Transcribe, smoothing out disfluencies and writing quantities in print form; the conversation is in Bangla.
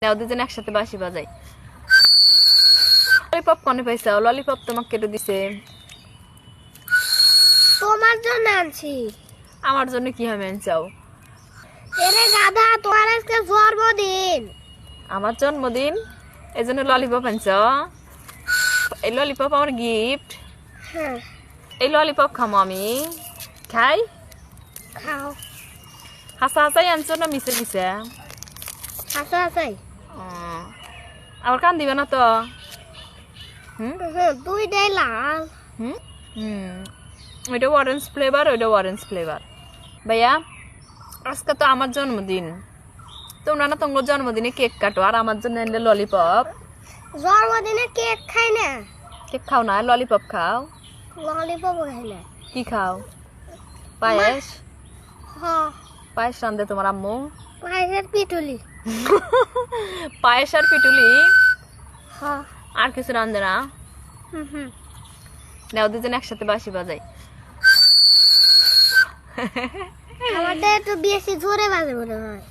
নাও দুজন একসাথে বাঁশি বাজাই। ললিপপ কোনে পাইছাও? ললিপপ তোমাকে কেটে দিছে। তোমার জন্য আনছি। আমার জন্য কি হবে আনছাও? এরে গাধা, তোমার আজকে জন্মদিন। আমার জন্মদিন এই জন্য ললিপপ আনছ? এই ললিপপ আমার গিফট। হ্যাঁ, এই ললিপপ খামো আমি। খাই? খাও। হাসা হাসাই আনছো না মিশে মিশে? হাসা হাসাই। আবার কান দিবে না তো? হুম দুইটাই লাল। হুম হুম ওইটা অরেঞ্জ ফ্লেভার, ওইটা অরেঞ্জ ফ্লেভার। ভাইয়া আজকে তো আমার জন্মদিন, তোমরা না তোমার জন্মদিনে কেক কাটো আর আমার জন্য এনে ললিপপ। জন্মদিনে কেক খাই না, কেক খাও না, ললিপপ খাও। ললিপপ খাই না। কি খাও? পায়েস? হ্যাঁ, পায়েস রান্ধে তোমার আম্মু? পায়েসের পিটুলি। পায়েস আর পিটুলি? হ্যাঁ। আর কিছু রান্ধে না? হুম। নাও দুজন একসাথে বাঁশি বাজাই। আমাদের একটু বেশি জোরে বাজে মনে হয়।